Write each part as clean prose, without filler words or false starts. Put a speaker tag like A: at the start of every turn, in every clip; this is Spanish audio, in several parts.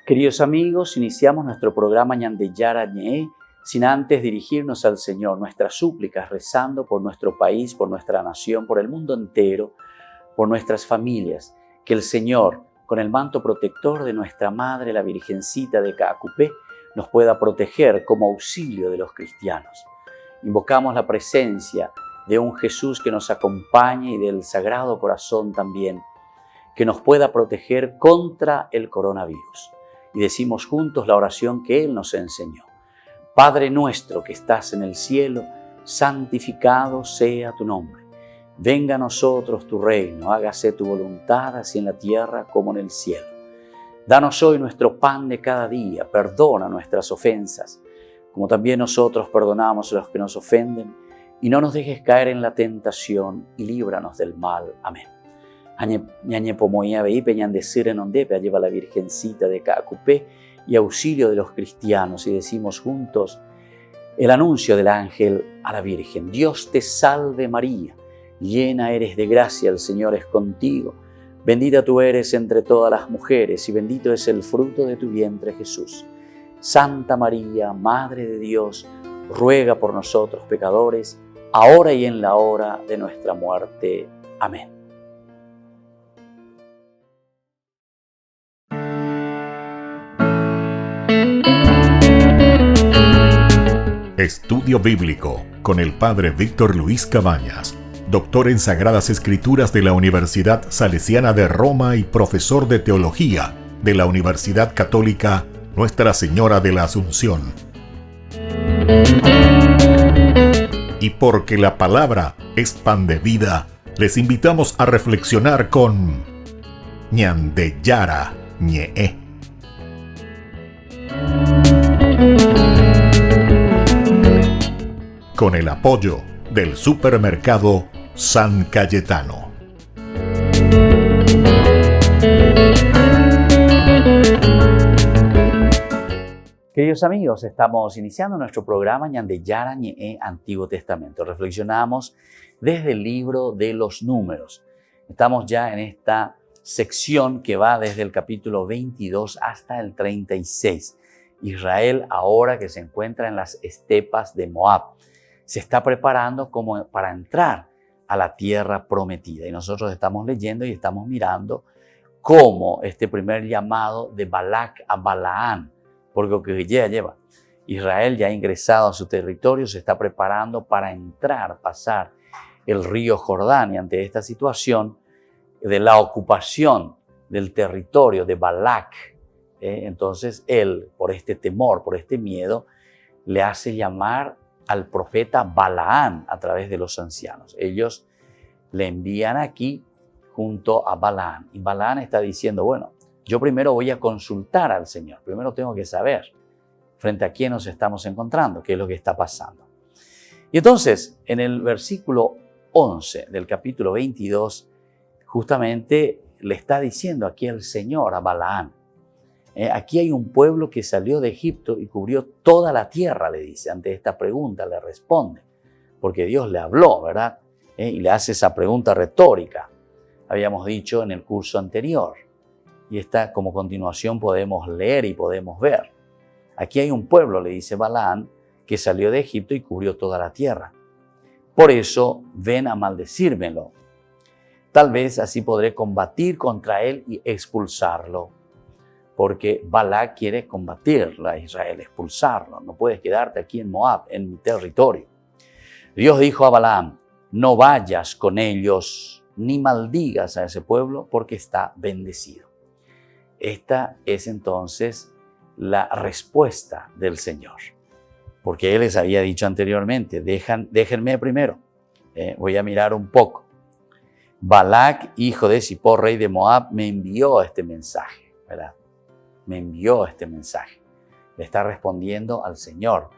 A: Queridos amigos, iniciamos nuestro programa Ñandeyara Ñe sin antes dirigirnos al Señor, nuestras súplicas, rezando por nuestro país, por nuestra nación, por el mundo entero, por nuestras familias. Que el Señor, con el manto protector de nuestra Madre, la Virgencita de Caacupé, nos pueda proteger como auxilio de los cristianos. Invocamos la presencia de un Jesús que nos acompañe y del Sagrado Corazón también, que nos pueda proteger contra el coronavirus. Y decimos juntos la oración que Él nos enseñó. Padre nuestro que estás en el cielo, santificado sea tu nombre. Venga a nosotros tu reino, hágase tu voluntad así en la tierra como en el cielo. Danos hoy nuestro pan de cada día, perdona nuestras ofensas, como también nosotros perdonamos a los que nos ofenden, y no nos dejes caer en la tentación, y líbranos del mal. Amén. Ñañe pomoía veipe ñandecir en ondepe, lleva la Virgencita de Caacupé y auxilio de los cristianos, y decimos juntos el anuncio del ángel a la Virgen. Dios te salve María, llena eres de gracia, el Señor es contigo. Bendita tú eres entre todas las mujeres y bendito es el fruto de tu vientre Jesús. Santa María, Madre de Dios, ruega por nosotros pecadores, ahora y en la hora de nuestra muerte. Amén.
B: Estudio Bíblico con el Padre Víctor Luis Cabañas, doctor en Sagradas Escrituras de la Universidad Salesiana de Roma y profesor de Teología de la Universidad Católica Nuestra Señora de la Asunción. Y porque la palabra es pan de vida, les invitamos a reflexionar con Ñandeyara Ñe. Con el apoyo del supermercado San Cayetano.
A: Queridos amigos, estamos iniciando nuestro programa Ñandeyara Ñe, Antiguo Testamento. Reflexionamos desde el libro de los Números. Estamos ya en esta sección que va desde el capítulo 22 hasta el 36. Israel, ahora que se encuentra en las estepas de Moab, se está preparando como para entrar a la tierra prometida. Y nosotros estamos leyendo y estamos mirando cómo este primer llamado de Balac a Balaán, porque lo que ya lleva Israel ya ha ingresado a su territorio, se está preparando para entrar, pasar el río Jordán. Y ante esta situación de la ocupación del territorio de Balac, entonces él, por este temor, por este miedo, le hace llamar al profeta Balaán a través de los ancianos. Ellos le envían aquí junto a Balaán. Y Balaán está diciendo, bueno, yo primero voy a consultar al Señor. Primero tengo que saber frente a quién nos estamos encontrando, qué es lo que está pasando. Y entonces, en el versículo 11 del capítulo 22, justamente le está diciendo aquí el Señor a Balaán. Aquí hay un pueblo que salió de Egipto y cubrió toda la tierra, le dice. Ante esta pregunta le responde, porque Dios le habló, ¿verdad? Y le hace esa pregunta retórica. Habíamos dicho en el curso anterior. Y esta como continuación podemos leer y podemos ver. Aquí hay un pueblo, le dice Balaán, que salió de Egipto y cubrió toda la tierra. Por eso ven a maldecírmelo. Tal vez así podré combatir contra él y expulsarlo. Porque Balac quiere combatir a Israel, expulsarlo. No puedes quedarte aquí en Moab, en mi territorio. Dios dijo a Balaam, no vayas con ellos, ni maldigas a ese pueblo, porque está bendecido. Esta es entonces la respuesta del Señor. Porque Él les había dicho anteriormente, déjenme primero, voy a mirar un poco. Balac, hijo de Zippor, rey de Moab, me envió este mensaje, ¿verdad? Me envió este mensaje. Le está respondiendo al Señor,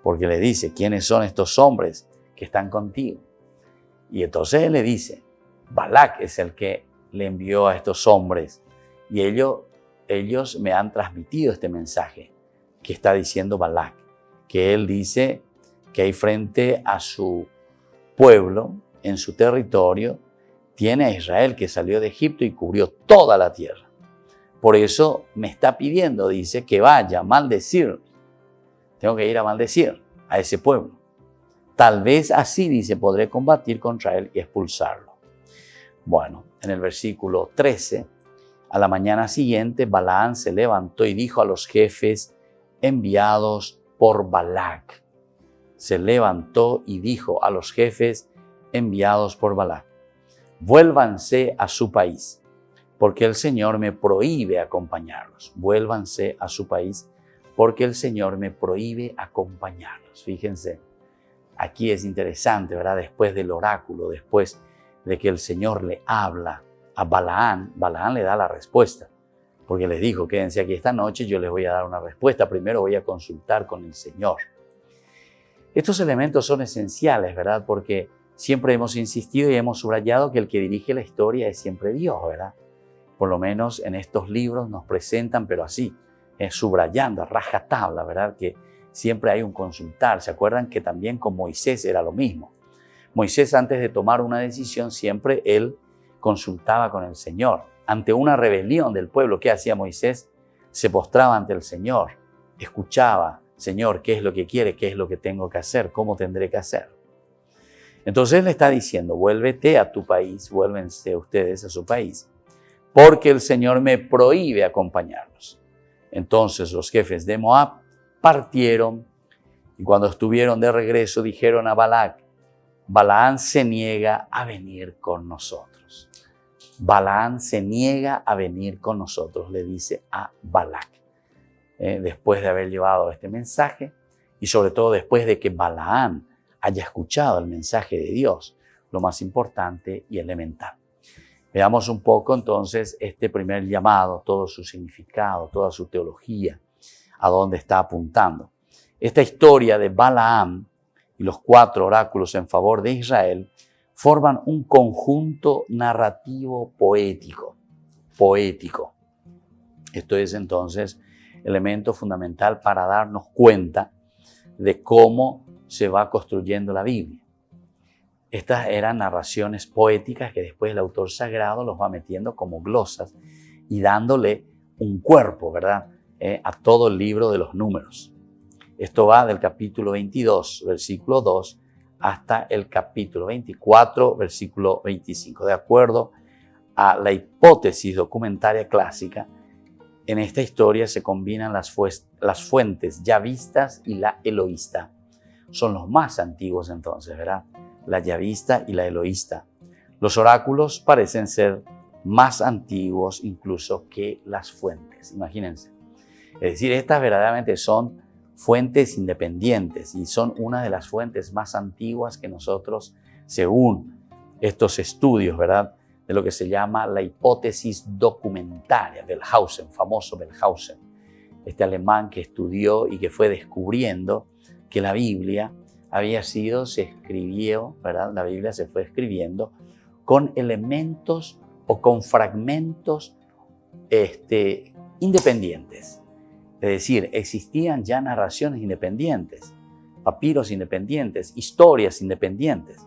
A: porque le dice, ¿quiénes son estos hombres que están contigo? Y entonces Él le dice, Balac es el que le envió a estos hombres, y ellos me han transmitido este mensaje que está diciendo Balac, que él dice que ahí frente a su pueblo, en su territorio, tiene a Israel que salió de Egipto y cubrió toda la tierra. Por eso me está pidiendo, dice, que vaya a maldecir. Tengo que ir a maldecir a ese pueblo. Tal vez así, dice, podré combatir contra él y expulsarlo. Bueno, en el versículo 13, a la mañana siguiente, Balaam se levantó y dijo a los jefes enviados por Balac. Se levantó y dijo a los jefes enviados por Balac: vuélvanse a su país, porque el Señor me prohíbe acompañarlos. Vuélvanse a su país, porque el Señor me prohíbe acompañarlos. Fíjense, aquí es interesante, ¿verdad? Después del oráculo, después de que el Señor le habla a Balaam, Balaam le da la respuesta, porque les dijo: quédense aquí esta noche, yo les voy a dar una respuesta. Primero voy a consultar con el Señor. Estos elementos son esenciales, ¿verdad? Porque siempre hemos insistido y hemos subrayado que el que dirige la historia es siempre Dios, ¿verdad? Por lo menos en estos libros nos presentan, pero así, subrayando a rajatabla, ¿verdad? Que siempre hay un consultar. ¿Se acuerdan que también con Moisés era lo mismo? Moisés, antes de tomar una decisión, siempre él consultaba con el Señor. Ante una rebelión del pueblo, ¿qué hacía Moisés? Se postraba ante el Señor, escuchaba: Señor, ¿qué es lo que quiere? ¿Qué es lo que tengo que hacer? ¿Cómo tendré que hacer? Entonces él le está diciendo: vuélvete a tu país, vuélvense ustedes a su país, porque el Señor me prohíbe acompañarlos. Entonces los jefes de Moab partieron, y cuando estuvieron de regreso dijeron a Balac: Balaam se niega a venir con nosotros. Balaam se niega a venir con nosotros, le dice a Balac. Después de haber llevado este mensaje, y sobre todo después de que Balaam haya escuchado el mensaje de Dios, lo más importante y elemental. Veamos un poco entonces este primer llamado, todo su significado, toda su teología, a dónde está apuntando. Esta historia de Balaam y los 4 oráculos en favor de Israel forman un conjunto narrativo poético. Esto es entonces elemento fundamental para darnos cuenta de cómo se va construyendo la Biblia. Estas eran narraciones poéticas que después el autor sagrado los va metiendo como glosas y dándole un cuerpo, ¿verdad? A todo el libro de los Números. Esto va del capítulo 22, versículo 2, hasta el capítulo 24, versículo 25. De acuerdo a la hipótesis documentaria clásica, en esta historia se combinan las fuentes yavistas y la eloísta. Son los más antiguos entonces, ¿verdad? La yavista y la eloísta. Los oráculos parecen ser más antiguos incluso que las fuentes, imagínense. Es decir, estas verdaderamente son fuentes independientes y son una de las fuentes más antiguas que nosotros, según estos estudios, ¿verdad?, de lo que se llama la hipótesis documentaria, Wellhausen, famoso Wellhausen, este alemán que estudió y que fue descubriendo que la Biblia se escribió, ¿verdad? La Biblia se fue escribiendo con elementos o con fragmentos independientes. Es decir, existían ya narraciones independientes, papiros independientes, historias independientes.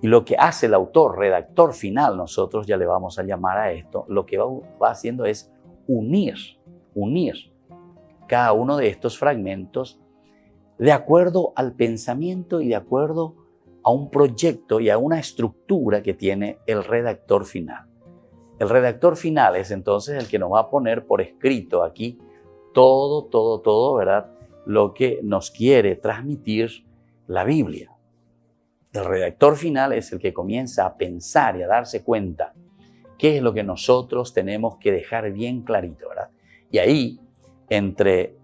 A: Y lo que hace el autor, redactor final, nosotros ya le vamos a llamar a esto, lo que va haciendo es unir cada uno de estos fragmentos de acuerdo al pensamiento y de acuerdo a un proyecto y a una estructura que tiene el redactor final. El redactor final es entonces el que nos va a poner por escrito aquí todo, ¿verdad?, lo que nos quiere transmitir la Biblia. El redactor final es el que comienza a pensar y a darse cuenta qué es lo que nosotros tenemos que dejar bien clarito, ¿verdad? Y ahí, entre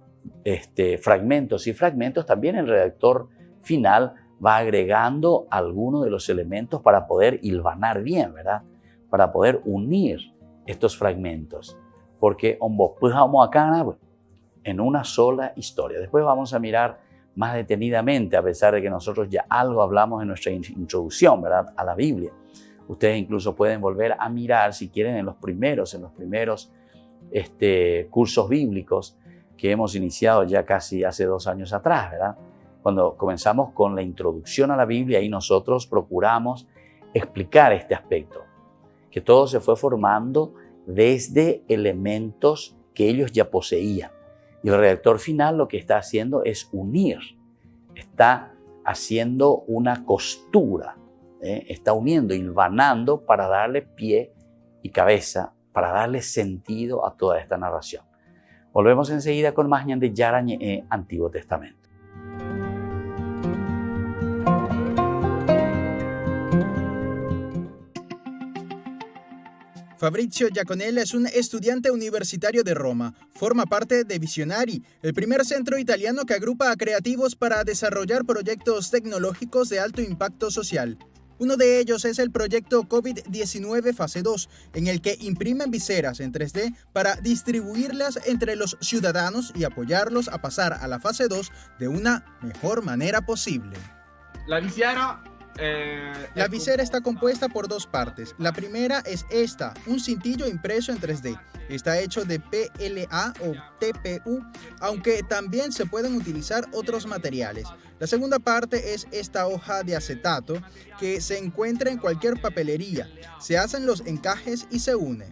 A: fragmentos y fragmentos, también el redactor final va agregando algunos de los elementos para poder hilvanar bien, ¿verdad? Para poder unir estos fragmentos. Porque en una sola historia. Después vamos a mirar más detenidamente, a pesar de que nosotros ya algo hablamos en nuestra introducción, ¿verdad?, a la Biblia. Ustedes incluso pueden volver a mirar, si quieren, en los primeros cursos bíblicos que hemos iniciado ya casi hace 2 años atrás, ¿verdad? Cuando comenzamos con la introducción a la Biblia, y nosotros procuramos explicar este aspecto, que todo se fue formando desde elementos que ellos ya poseían. Y el redactor final lo que está haciendo es unir, está haciendo una costura, está uniendo, hilvanando para darle pie y cabeza, para darle sentido a toda esta narración. Volvemos enseguida con más Ñande Yara Ñe'e Antiguo Testamento.
C: Fabrizio Giaconella es un estudiante universitario de Roma. Forma parte de Visionari, el primer centro italiano que agrupa a creativos para desarrollar proyectos tecnológicos de alto impacto social. Uno de ellos es el proyecto COVID-19 Fase 2, en el que imprimen viseras en 3D para distribuirlas entre los ciudadanos y apoyarlos a pasar a la fase 2 de una mejor manera posible.
D: La visera está compuesta por dos partes. La primera es esta, un cintillo impreso en 3D. Está hecho de PLA o TPU, aunque también se pueden utilizar otros materiales. La segunda parte es esta hoja de acetato que se encuentra en cualquier papelería. Se hacen los encajes y se une.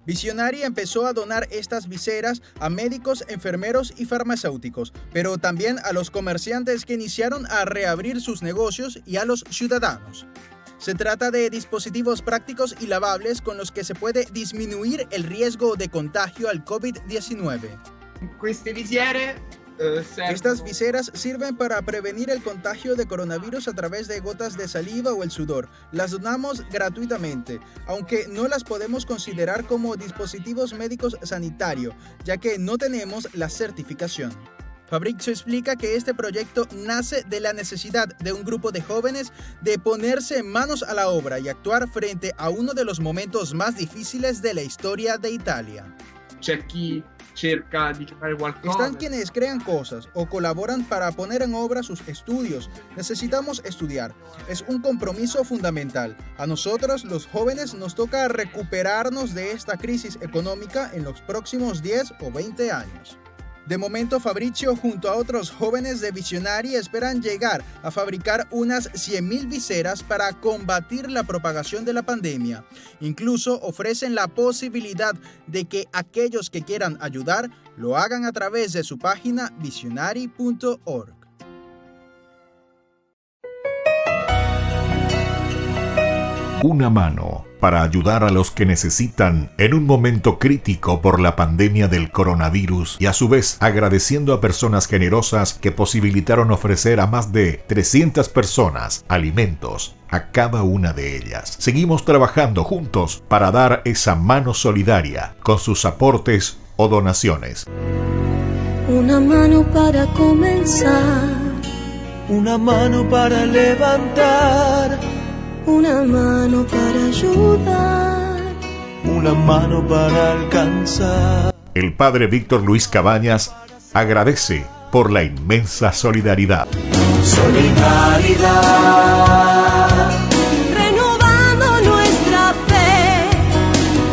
D: Visionari empezó a donar estas viseras a médicos, enfermeros y farmacéuticos, pero también a los comerciantes que iniciaron a reabrir sus negocios y a los ciudadanos. Se trata de dispositivos prácticos y lavables con los que se puede disminuir el riesgo de contagio al COVID-19. Estas viseras sirven para prevenir el contagio de coronavirus a través de gotas de saliva o el sudor. Las donamos gratuitamente, aunque no las podemos considerar como dispositivos médicos sanitarios, ya que no tenemos la certificación. Fabrizio explica que este proyecto nace de la necesidad de un grupo de jóvenes de ponerse manos a la obra y actuar frente a uno de los momentos más difíciles de la historia de Italia. Están quienes crean cosas o colaboran para poner en obra sus estudios. Necesitamos estudiar. Es un compromiso fundamental. A nosotros, los jóvenes, nos toca recuperarnos de esta crisis económica en los próximos 10 o 20 años. De momento, Fabrizio junto a otros jóvenes de Visionari esperan llegar a fabricar unas 100.000 viseras para combatir la propagación de la pandemia. Incluso ofrecen la posibilidad de que aquellos que quieran ayudar lo hagan a través de su página visionari.org.
B: Una mano para ayudar a los que necesitan en un momento crítico por la pandemia del coronavirus y a su vez agradeciendo a personas generosas que posibilitaron ofrecer a más de 300 personas alimentos a cada una de ellas. Seguimos trabajando juntos para dar esa mano solidaria con sus aportes o donaciones.
E: Una mano para comenzar,
F: una mano para levantar,
E: una mano para ayudar,
F: una mano para alcanzar.
B: El padre Víctor Luis Cabañas agradece por la inmensa solidaridad.
F: Solidaridad,
E: renovando nuestra fe,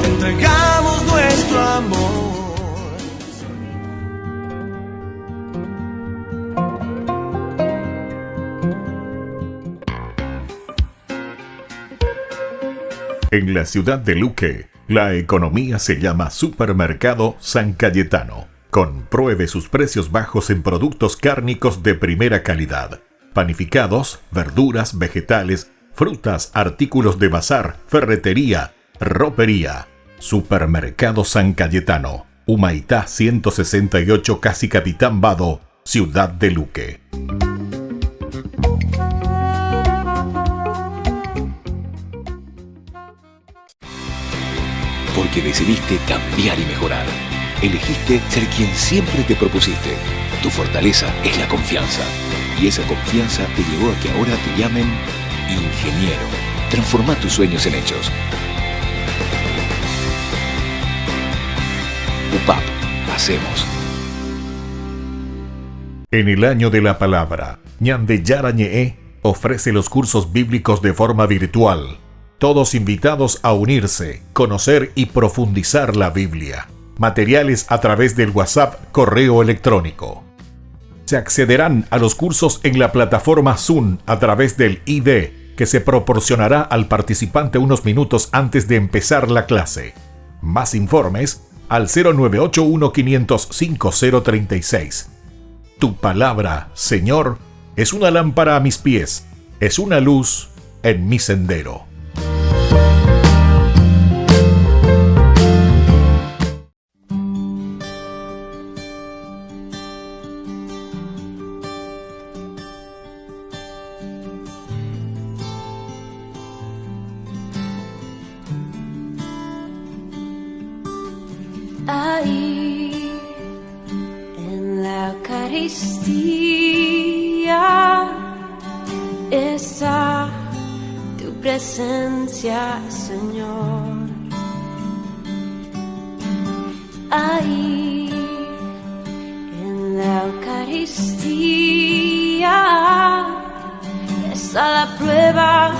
F: entregamos nuestro amor.
B: En la ciudad de Luque, la economía se llama Supermercado San Cayetano. Compruebe sus precios bajos en productos cárnicos de primera calidad. Panificados, verduras, vegetales, frutas, artículos de bazar, ferretería, ropería. Supermercado San Cayetano, Humaitá 168, Casi Capitán Vado, ciudad de Luque.
G: Porque decidiste cambiar y mejorar. Elegiste ser quien siempre te propusiste. Tu fortaleza es la confianza. Y esa confianza te llevó a que ahora te llamen ingeniero. Transforma tus sueños en hechos. UPAP. Hacemos.
B: En el año de la palabra, Ñande Yara Ñe'e ofrece los cursos bíblicos de forma virtual. Todos invitados a unirse, conocer y profundizar la Biblia. Materiales a través del WhatsApp, correo electrónico. Se accederán a los cursos en la plataforma Zoom a través del ID, que se proporcionará al participante unos minutos antes de empezar la clase. Más informes al 0981-505-036. Tu palabra, Señor, es una lámpara a mis pies, es una luz en mi sendero.
E: Ahí en la Eucaristía está tu presencia, Señor. Ahí en la Eucaristía está la prueba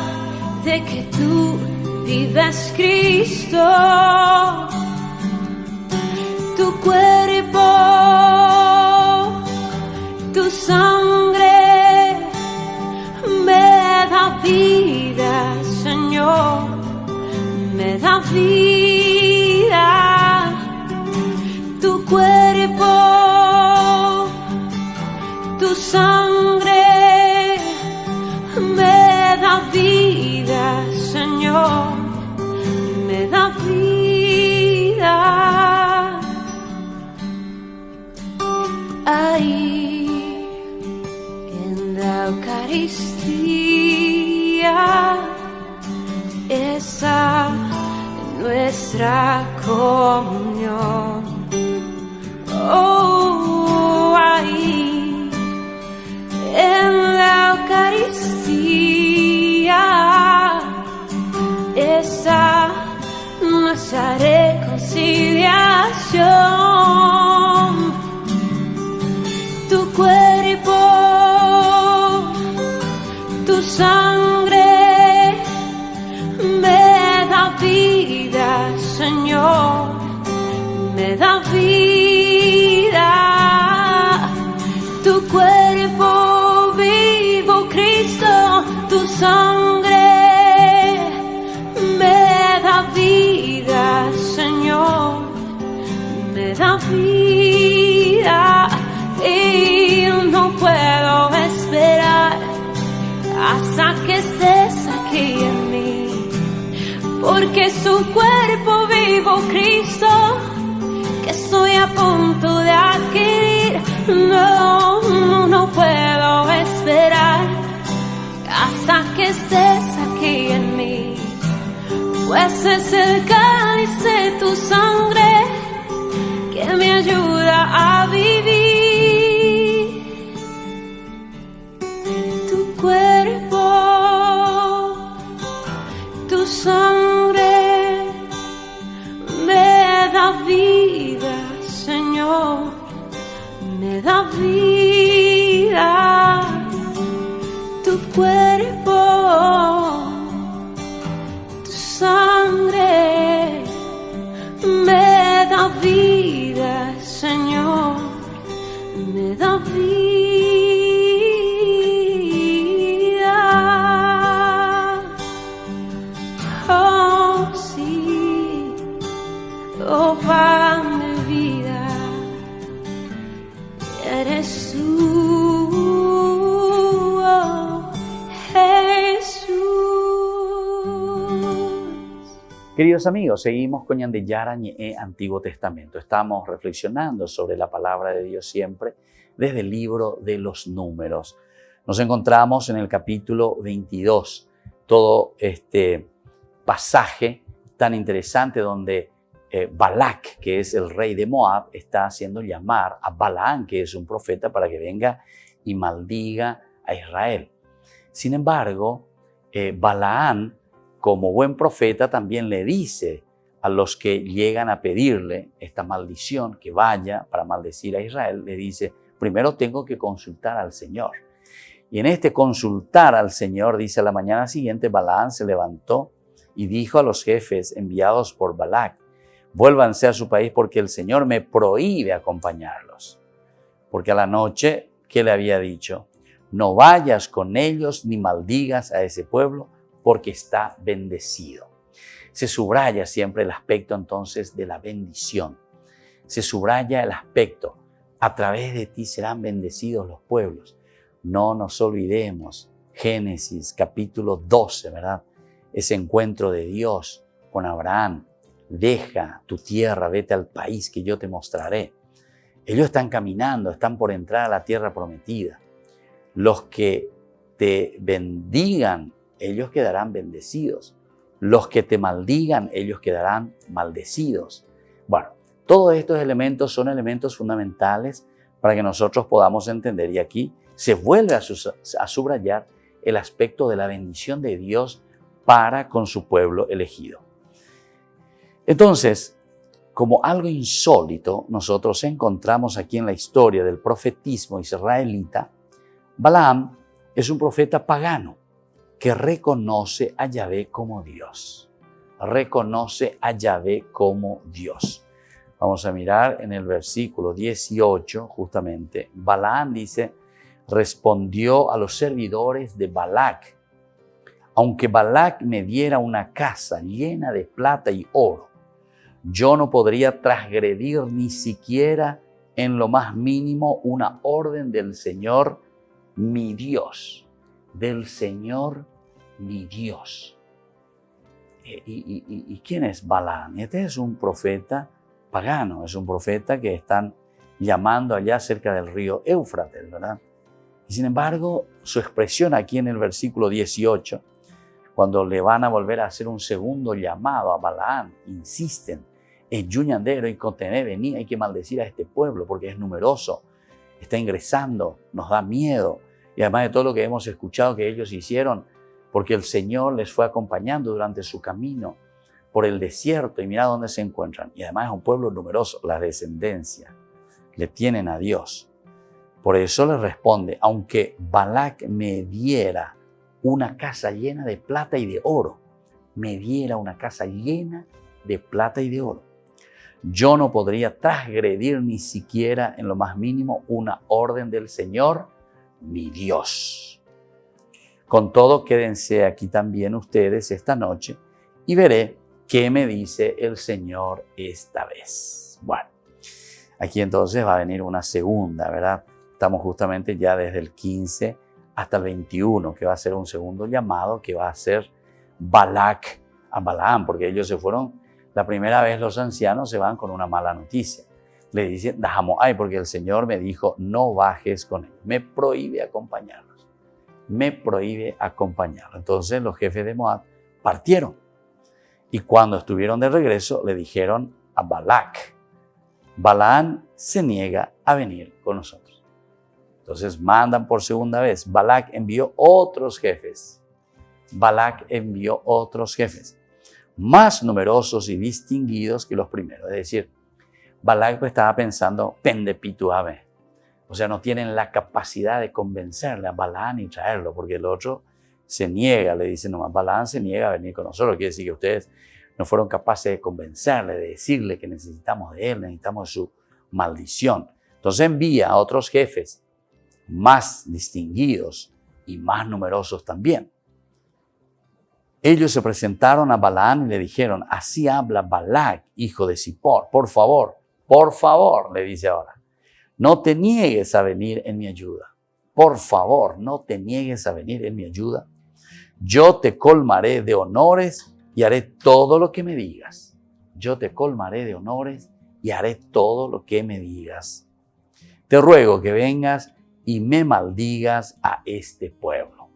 E: de que tú vives, Cristo. Tu cuerpo, tu sangre me da vida, Señor, me da vida. Tu cuerpo, tu sangre me da vida, Señor, me da vida. Ahí en la Eucaristía está nuestra comunión. Oh, ahí en la Eucaristía está nuestra reconciliación. Tu cuerpo, tu sangre me da vida, Señor, me da vida. Tu cuerpo vivo, Cristo, tu sangre me da vida, Señor, me da vida. Y no puedo esperar hasta que estés aquí en mí, porque su cuerpo vivo, Cristo, que estoy a punto de adquirir. No puedo esperar hasta que estés aquí en mí, pues es el cáliz de tu sangre que me ayuda a vivir. Cuerpo, tu sangre me da vida, Señor, me da vida. Tu cuerpo, tu sangre me da vida, Señor, me da vida. Oh, pan de vida, eres tú, oh, Jesús.
A: Queridos amigos, seguimos con Yara Ñe'e Antiguo Testamento. Estamos reflexionando sobre la palabra de Dios siempre desde el libro de los Números. Nos encontramos en el capítulo 22, todo este pasaje tan interesante donde Balac, que es el rey de Moab, está haciendo llamar a Balaam, que es un profeta, para que venga y maldiga a Israel. Sin embargo, Balaam, como buen profeta, también le dice a los que llegan a pedirle esta maldición, que vaya para maldecir a Israel, le dice, primero tengo que consultar al Señor. Y en este consultar al Señor, dice, a la mañana siguiente, Balaam se levantó y dijo a los jefes enviados por Balac, vuélvanse a su país porque el Señor me prohíbe acompañarlos. Porque a la noche, ¿qué le había dicho? No vayas con ellos ni maldigas a ese pueblo porque está bendecido. Se subraya siempre el aspecto entonces de la bendición. Se subraya el aspecto, a través de ti serán bendecidos los pueblos. No nos olvidemos, Génesis capítulo 12, ¿verdad? Ese encuentro de Dios con Abraham. Deja tu tierra, vete al país que yo te mostraré. Ellos están caminando, están por entrar a la tierra prometida. Los que te bendigan, ellos quedarán bendecidos. Los que te maldigan, ellos quedarán maldecidos. Bueno, todos estos elementos son elementos fundamentales para que nosotros podamos entender. Y aquí se vuelve a subrayar el aspecto de la bendición de Dios para con su pueblo elegido. Entonces, como algo insólito, nosotros encontramos aquí en la historia del profetismo israelita, Balaam es un profeta pagano que reconoce a Yahvé como Dios. Reconoce a Yahvé como Dios. Vamos a mirar en el versículo 18, justamente. Balaam dice, respondió a los servidores de Balac, aunque Balac me diera una casa llena de plata y oro, yo no podría transgredir ni siquiera en lo más mínimo una orden del Señor, mi Dios. Del Señor, mi Dios. ¿Y quién es Balaam? Este es un profeta pagano, es un profeta que están llamando allá cerca del río Éufrates, ¿verdad? Y sin embargo, su expresión aquí en el versículo 18, cuando le van a volver a hacer un segundo llamado a Balaam, insisten, es yuñandero y contené, venía, hay que maldecir a este pueblo porque es numeroso, está ingresando, nos da miedo. Y además de todo lo que hemos escuchado que ellos hicieron, porque el Señor les fue acompañando durante su camino por el desierto y mira dónde se encuentran. Y además es un pueblo numeroso, la descendencia, le tienen a Dios. Por eso les responde, aunque Balac me diera una casa llena de plata y de oro, me diera una casa llena de plata y de oro, yo no podría transgredir ni siquiera en lo más mínimo una orden del Señor, mi Dios. Con todo, quédense aquí también ustedes esta noche y veré qué me dice el Señor esta vez. Bueno, aquí entonces va a venir una segunda, ¿verdad? Estamos justamente ya desde el 15 hasta el 21, que va a ser un segundo llamado que va a ser Balac a Balaam, porque ellos se fueron. La primera vez los ancianos se van con una mala noticia. Le dicen, porque el Señor me dijo, no bajes con ellos. Me prohíbe acompañarlos. Me prohíbe acompañarlos. Entonces los jefes de Moab partieron. Y cuando estuvieron de regreso, le dijeron a Balac, Balaam se niega a venir con nosotros. Entonces mandan por segunda vez. Balac envió otros jefes. Balac envió otros jefes, más numerosos y distinguidos que los primeros. Es decir, Balac estaba pensando, pendepituave. O sea, no tienen la capacidad de convencerle a Balaam y traerlo, porque el otro se niega, le dice nomás, Balaam se niega a venir con nosotros. Quiere decir que ustedes no fueron capaces de convencerle, de decirle que necesitamos de él, necesitamos de su maldición. Entonces envía a otros jefes más distinguidos y más numerosos también. Ellos se presentaron a Balaam y le dijeron, así habla Balac, hijo de Zippor, por favor, le dice ahora, no te niegues a venir en mi ayuda. Por favor, no te niegues a venir en mi ayuda. Yo te colmaré de honores y haré todo lo que me digas. Yo te colmaré de honores y haré todo lo que me digas. Te ruego que vengas y me maldigas a este pueblo.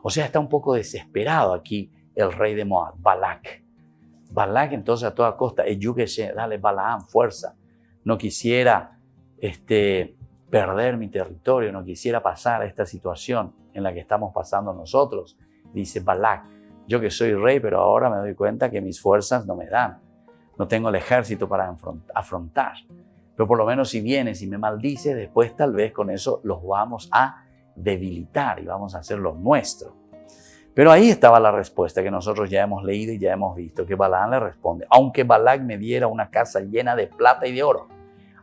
A: O sea, está un poco desesperado aquí el rey de Moab, Balac. Balac entonces a toda costa, dale Balaam, fuerza. No quisiera perder mi territorio, no quisiera pasar a esta situación en la que estamos pasando nosotros. Dice Balac, yo que soy rey, pero ahora me doy cuenta que mis fuerzas no me dan. No tengo el ejército para afrontar. Pero por lo menos si vienes y me maldices, después tal vez con eso los vamos a debilitar y vamos a hacer lo nuestro. Pero ahí estaba la respuesta que nosotros ya hemos leído y ya hemos visto, que Balaam le responde, aunque Balac me diera una casa llena de plata y de oro,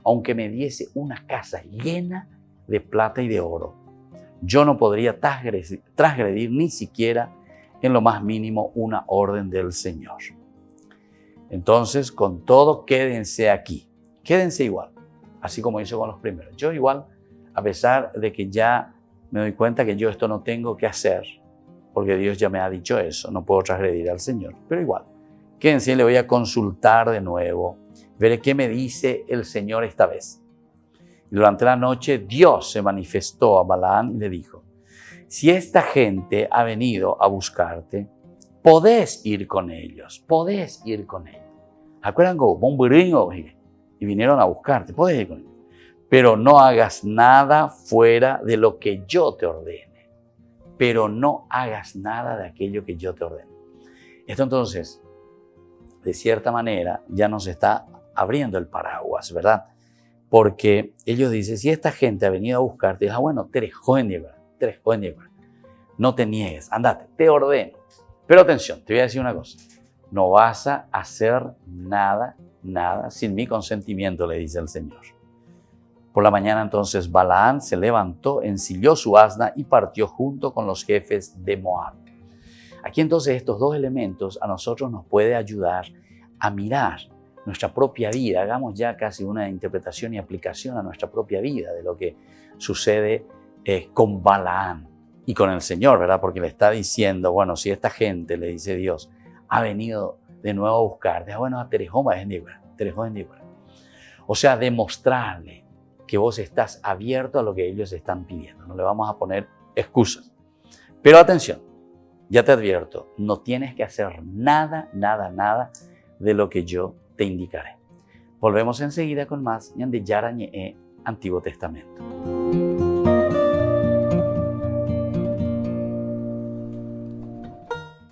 A: aunque me diese una casa llena de plata y de oro, yo no podría transgredir ni siquiera en lo más mínimo una orden del Señor. Entonces, con todo, quédense aquí. Quédense igual, así como hizo con los primeros. Yo igual, a pesar de que ya me doy cuenta que yo esto no tengo que hacer, porque Dios ya me ha dicho eso, no puedo transgredir al Señor, pero igual, quédense, le voy a consultar de nuevo, veré qué me dice el Señor esta vez. Y durante la noche Dios se manifestó a Balaam y le dijo, si esta gente ha venido a buscarte, podés ir con ellos, podés ir con ellos. ¿Acuerdan y vinieron a buscarte? Podés ir con ellos. Pero no hagas nada fuera de lo que yo te ordene. Pero no hagas nada de aquello que yo te ordene. Esto entonces, de cierta manera, ya nos está abriendo el paraguas, ¿verdad? Porque ellos dicen, si esta gente ha venido a buscarte, bueno, no te niegues, andate, te ordeno. Pero atención, te voy a decir una cosa, no vas a hacer nada sin mi consentimiento, le dice el Señor. Por la mañana entonces Balaam se levantó, ensilló su asna y partió junto con los jefes de Moab. Aquí entonces estos dos elementos a nosotros nos puede ayudar a mirar nuestra propia vida. Hagamos ya casi una interpretación y aplicación a nuestra propia vida de lo que sucede con Balaam y con el Señor, ¿verdad? Porque le está diciendo, bueno, si esta gente, le dice Dios, ha venido de nuevo a buscarte, bueno, o sea, demostrarle que vos estás abierto a lo que ellos están pidiendo. No le vamos a poner excusas. Pero atención, ya te advierto, no tienes que hacer nada de lo que yo te indicaré. Volvemos enseguida con más de Yara Ñe'e, Antiguo Testamento.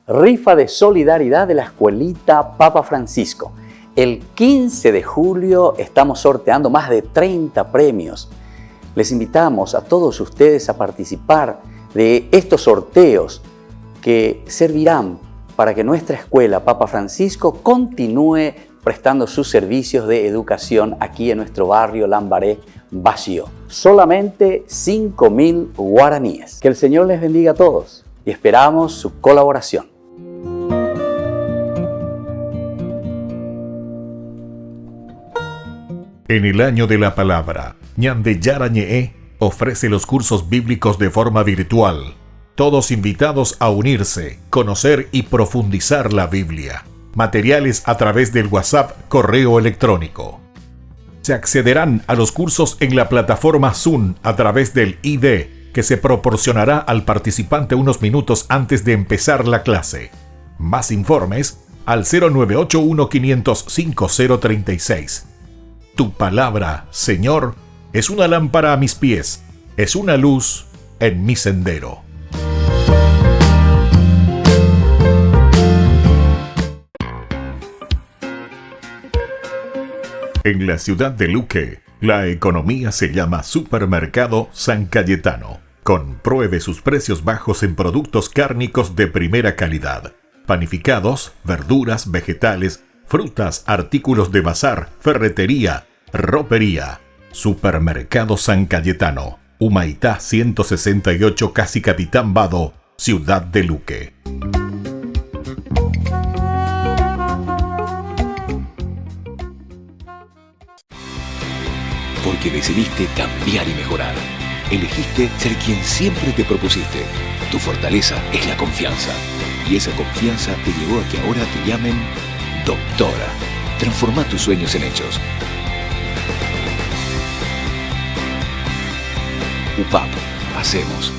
A: Rifa de solidaridad de la Escuelita Papa Francisco. El 15 de julio estamos sorteando más de 30 premios. Les invitamos a todos ustedes a participar de estos sorteos que servirán para que nuestra escuela Papa Francisco continúe prestando sus servicios de educación aquí en nuestro barrio Lambaré, Bajío. Solamente 5.000 guaraníes. Que el Señor les bendiga a todos y esperamos su colaboración.
B: En el año de la palabra, Ñande Yara Ñe'e ofrece los cursos bíblicos de forma virtual. Todos invitados a unirse, conocer y profundizar la Biblia. Materiales a través del WhatsApp, correo electrónico. Se accederán a los cursos en la plataforma Zoom a través del ID que se proporcionará al participante unos minutos antes de empezar la clase. Más informes al 0981 505 036. Tu palabra, Señor, es una lámpara a mis pies, es una luz en mi sendero. En la ciudad de Luque, la economía se llama Supermercado San Cayetano. Compruebe sus precios bajos en productos cárnicos de primera calidad. Panificados, verduras, vegetales, frutas, artículos de bazar, ferretería, ropería. Supermercado San Cayetano, Humaitá 168, Casi Capitán Vado, Ciudad de Luque.
G: Porque decidiste cambiar y mejorar. Elegiste ser quien siempre te propusiste. Tu fortaleza es la confianza. Y esa confianza te llevó a que ahora te llamen doctora. Transforma tus sueños en hechos. UPAP. Hacemos.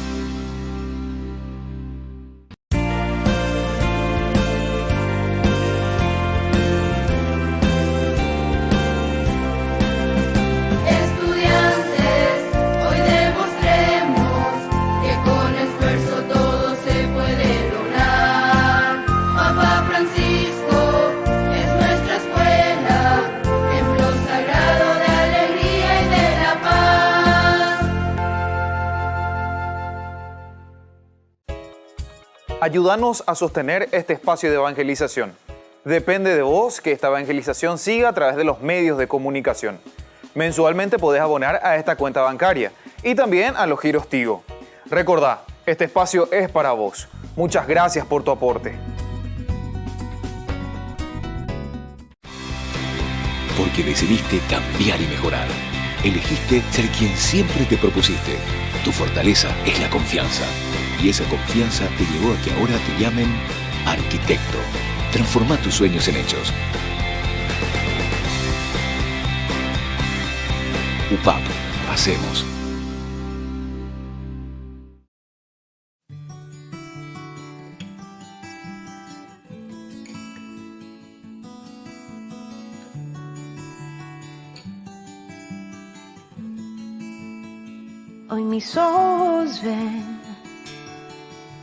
H: Ayúdanos a sostener este espacio de evangelización. Depende de vos que esta evangelización siga a través de los medios de comunicación. Mensualmente podés abonar a esta cuenta bancaria y también a los giros Tigo. Recordá, este espacio es para vos. Muchas gracias por tu aporte.
G: Porque decidiste cambiar y mejorar. Elegiste ser quien siempre te propusiste. Tu fortaleza es la confianza. Y esa confianza te llevó a que ahora te llamen arquitecto. Transforma tus sueños en hechos. UPAP. Hacemos.
E: Hoy mis ojos ven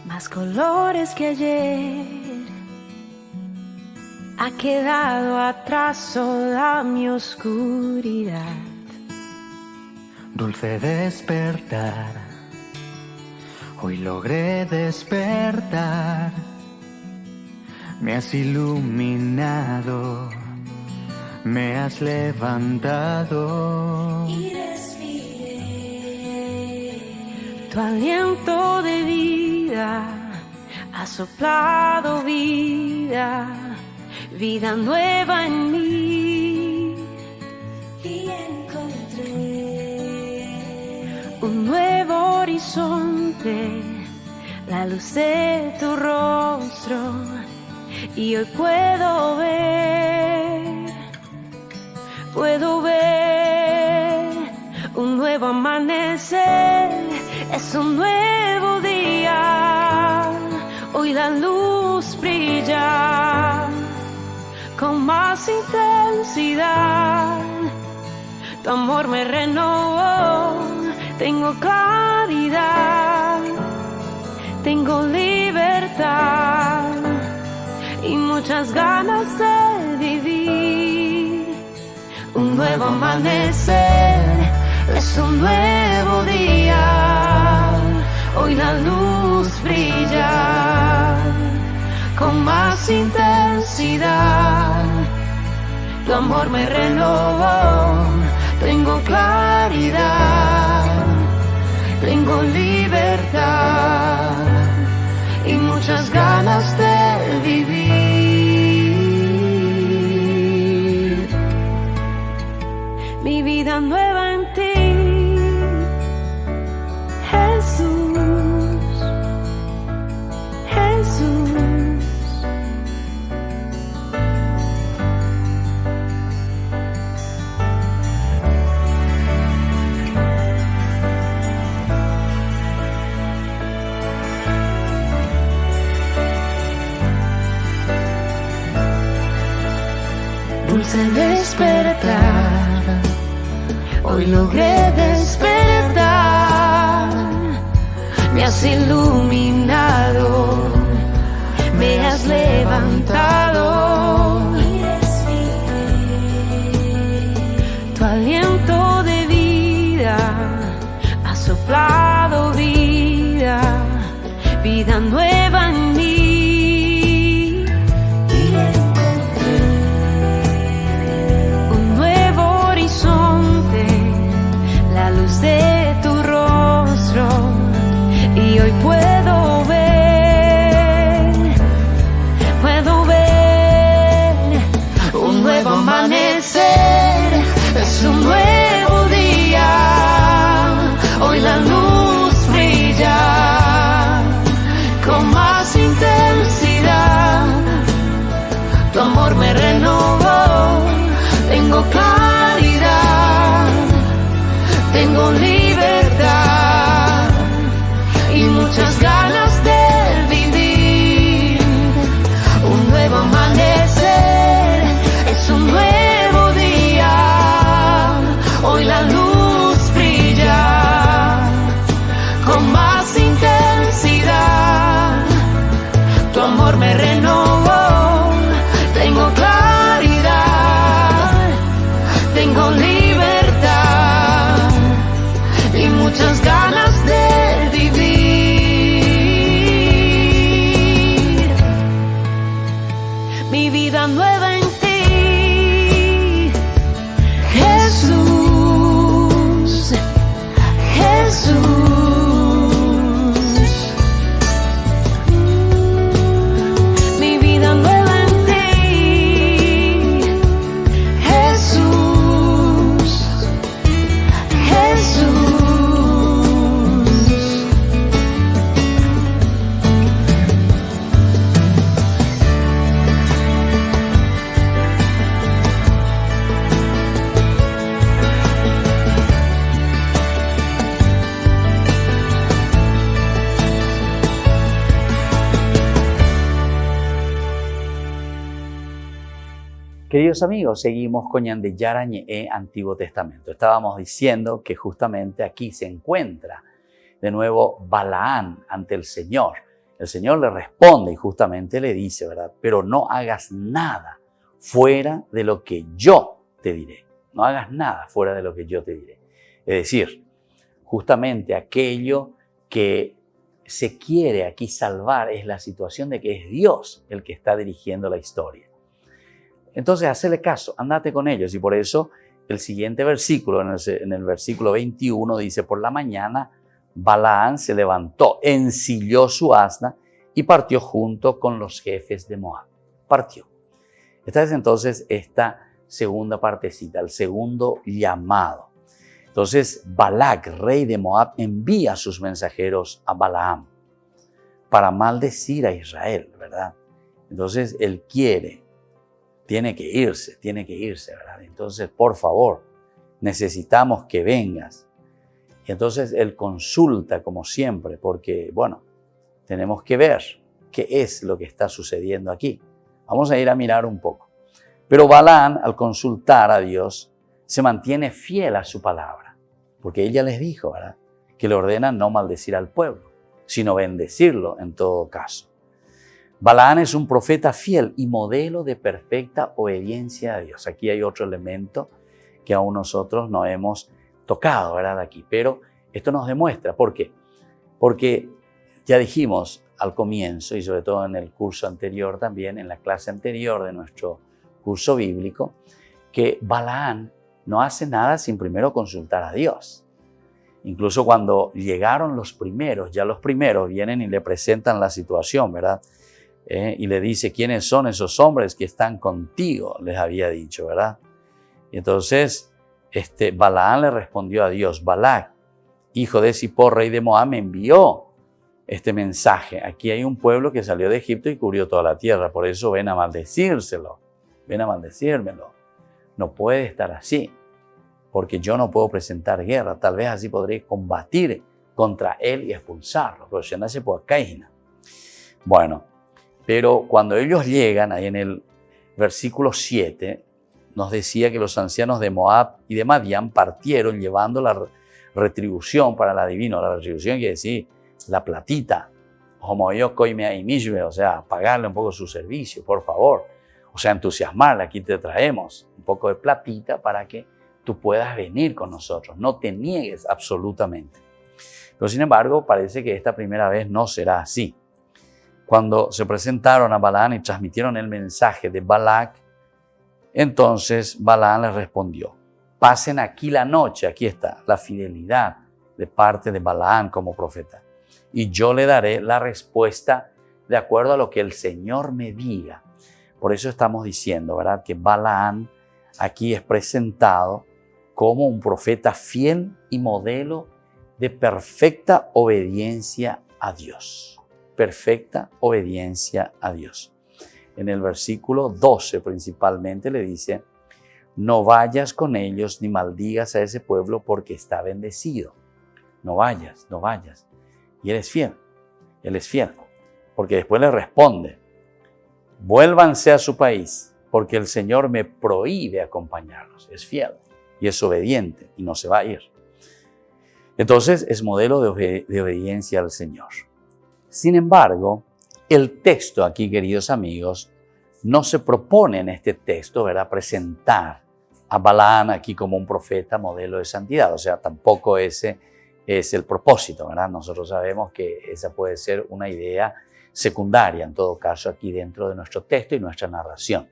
E: más colores que ayer. Ha quedado atrás toda mi oscuridad.
I: Dulce despertar, hoy logré despertar. Me has iluminado, me has levantado.
E: Y tu aliento de vida ha soplado vida, vida nueva en mí. Y encontré un nuevo horizonte, la luz de tu rostro, y hoy puedo ver un nuevo amanecer. Es un nuevo día, hoy la luz brilla con más intensidad. Tu amor me renovó, tengo claridad, tengo libertad y muchas ganas de vivir. Un nuevo amanecer, es un nuevo día, hoy la luz brilla con más intensidad. Tu amor me renovó, tengo claridad, tengo libertad y muchas ganas de vivir. Mi vida nueva en ti, Jesús, Jesús. Dulce despertar, hoy logré despertar. Me has iluminado, me has levantado. Tu aliento de vida ha soplado vida, vida nueva en mí. La luz de tu rostro, y hoy puedo ver un nuevo amanecer, es un nuevo día, hoy la luz brilla con más intensidad. Tu amor me renovó, tengo claridad, tengo libertad y muchas ganas de vivir. Un nuevo amanecer, es un nuevo día, hoy la luz brilla con más intensidad. Tu amor me renovó, tengo claridad, tengo libertad y muchas ganas de vivir. Mi vida nueva en ti, Jesús, Jesús. Mi vida nueva en ti, Jesús.
A: Queridos amigos, seguimos con Ñandeyara Ñe'e Antiguo Testamento. Estábamos diciendo que justamente aquí se encuentra de nuevo Balaán ante el Señor. El Señor le responde y justamente le dice, ¿verdad? Pero no hagas nada fuera de lo que yo te diré. No hagas nada fuera de lo que yo te diré. Es decir, justamente aquello que se quiere aquí salvar es la situación de que es Dios el que está dirigiendo la historia. Entonces, hacele caso, andate con ellos. Y por eso el siguiente versículo, en el versículo 21, dice, por la mañana Balaán se levantó, ensilló su asna y partió junto con los jefes de Moab. Partió. Esta es entonces esta segunda partecita, el segundo llamado. Entonces, Balac, rey de Moab, envía a sus mensajeros a Balaam para maldecir a Israel, ¿verdad? Entonces, él tiene que irse, ¿verdad? Entonces, por favor, necesitamos que vengas. Y entonces él consulta, como siempre, porque, bueno, tenemos que ver qué es lo que está sucediendo aquí. Vamos a ir a mirar un poco. Pero Balaam, al consultar a Dios, se mantiene fiel a su palabra, porque ella les dijo, ¿verdad?, que le ordena no maldecir al pueblo, sino bendecirlo en todo caso. Balaam es un profeta fiel y modelo de perfecta obediencia a Dios. Aquí hay otro elemento que aún nosotros no hemos tocado, ¿verdad?, aquí. Pero esto nos demuestra, ¿por qué? Porque ya dijimos al comienzo, y sobre todo en el curso anterior también, en la clase anterior de nuestro curso bíblico, que Balaam no hace nada sin primero consultar a Dios. Incluso cuando llegaron los primeros, ya los primeros vienen y le presentan la situación, ¿verdad? Y le dice, ¿quiénes son esos hombres que están contigo? Les había dicho, ¿verdad? Y entonces Balaam le respondió a Dios, Balac, hijo de Zippor, rey de Moab, me envió este mensaje. Aquí hay un pueblo que salió de Egipto y cubrió toda la tierra, por eso ven a maldecírselo, ven a maldecírmelo. No puede estar así, porque yo no puedo presentar guerra. Tal vez así podré combatir contra él y expulsarlo, pero si no se puede caer. Bueno, pero cuando ellos llegan, ahí en el versículo 7, nos decía que los ancianos de Moab y de Madián partieron llevando la retribución para el adivino. La retribución quiere decir la platita, o sea, pagarle un poco su servicio, por favor. O sea, entusiasmarle, aquí te traemos un poco de platita para que tú puedas venir con nosotros. No te niegues absolutamente. Pero sin embargo, parece que esta primera vez no será así. Cuando se presentaron a Balaam y transmitieron el mensaje de Balac, entonces Balaam les respondió, pasen aquí la noche, aquí está la fidelidad de parte de Balaam como profeta, y yo le daré la respuesta de acuerdo a lo que el Señor me diga. Por eso estamos diciendo, ¿verdad?, que Balaam aquí es presentado como un profeta fiel y modelo de perfecta obediencia a Dios. Perfecta obediencia a Dios. En el versículo 12 principalmente le dice, no vayas con ellos ni maldigas a ese pueblo porque está bendecido. No vayas, no vayas. Y él es fiel, porque después le responde, vuélvanse a su país porque el Señor me prohíbe acompañarlos. Es fiel y es obediente y no se va a ir. Entonces es modelo de obediencia al Señor. Sin embargo, el texto aquí, queridos amigos, no se propone en este texto, ¿verdad?, presentar a Balaam aquí como un profeta modelo de santidad. O sea, tampoco ese es el propósito, ¿verdad? Nosotros sabemos que esa puede ser una idea secundaria, en todo caso, aquí dentro de nuestro texto y nuestra narración.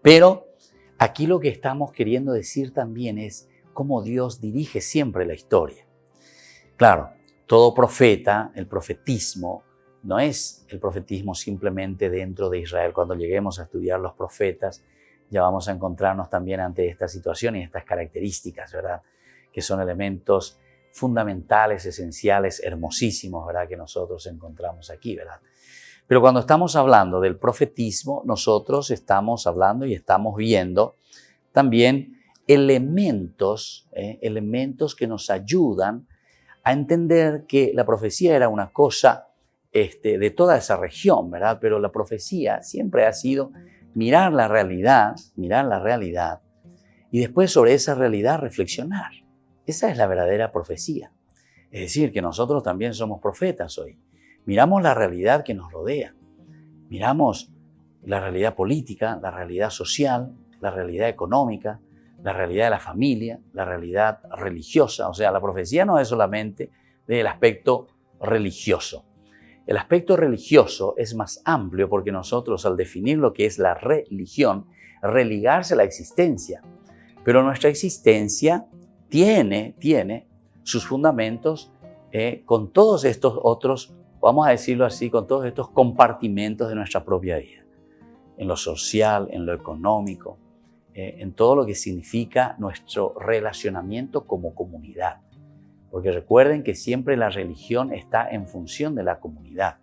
A: Pero aquí lo que estamos queriendo decir también es cómo Dios dirige siempre la historia. Claro, todo profeta, el profetismo, no es el profetismo simplemente dentro de Israel. Cuando lleguemos a estudiar los profetas, ya vamos a encontrarnos también ante esta situación y estas características, ¿verdad?, que son elementos fundamentales, esenciales, hermosísimos, ¿verdad?, que nosotros encontramos aquí, ¿verdad? Pero cuando estamos hablando del profetismo, nosotros estamos hablando y estamos viendo también elementos que nos ayudan a entender que la profecía era una cosa de toda esa región, ¿verdad? Pero la profecía siempre ha sido mirar la realidad y después sobre esa realidad reflexionar. Esa es la verdadera profecía. Es decir, que nosotros también somos profetas hoy. Miramos la realidad que nos rodea. Miramos la realidad política, la realidad social, la realidad económica, la realidad de la familia, la realidad religiosa. O sea, la profecía no es solamente del aspecto religioso. El aspecto religioso es más amplio porque nosotros, al definir lo que es la religión, religarse a la existencia. Pero nuestra existencia tiene sus fundamentos con todos estos otros, vamos a decirlo así, con todos estos compartimentos de nuestra propia vida. En lo social, en lo económico, en todo lo que significa nuestro relacionamiento como comunidad. Porque recuerden que siempre la religión está en función de la comunidad.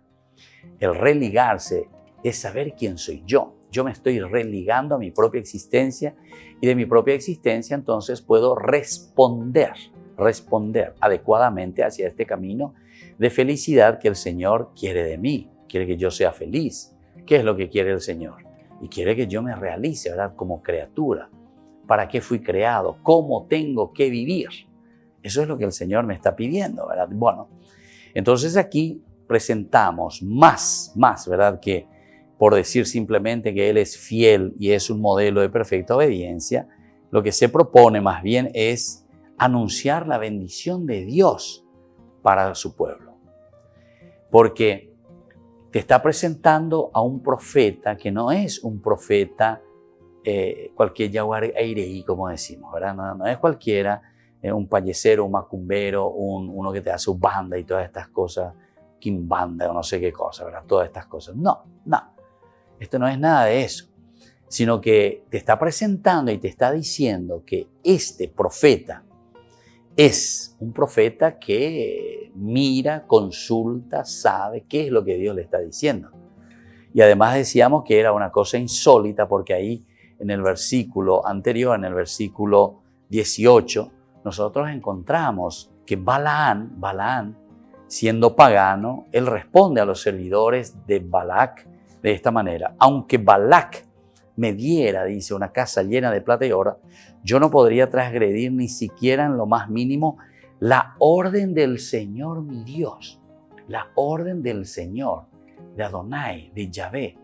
A: El religarse es saber quién soy yo. Yo me estoy religando a mi propia existencia y de mi propia existencia entonces puedo responder adecuadamente hacia este camino de felicidad que el Señor quiere de mí. Quiere que yo sea feliz. ¿Qué es lo que quiere el Señor? Y quiere que yo me realice, ¿verdad? Como criatura. ¿Para qué fui creado? ¿Cómo tengo que vivir? Eso es lo que el Señor me está pidiendo, ¿verdad? Bueno, entonces aquí presentamos más, ¿verdad? Que por decir simplemente que Él es fiel y es un modelo de perfecta obediencia, lo que se propone más bien es anunciar la bendición de Dios para su pueblo. Porque te está presentando a un profeta que no es un profeta cualquier yaguar aireí, como decimos, ¿verdad? No es cualquiera, un payesero, un macumbero, uno que te hace banda y todas estas cosas, quimbanda o no sé qué cosa, ¿verdad? Todas estas cosas. No. Esto no es nada de eso, sino que te está presentando y te está diciendo que este profeta es un profeta que mira, consulta, sabe qué es lo que Dios le está diciendo. Y además decíamos que era una cosa insólita porque ahí en el versículo anterior, en el versículo 18, nosotros encontramos que Balaán, siendo pagano, él responde a los servidores de Balac de esta manera: aunque Balac me diera, dice, una casa llena de plata y oro, yo no podría transgredir ni siquiera en lo más mínimo la orden del Señor mi Dios, la orden del Señor, de Adonai, de Yahvé.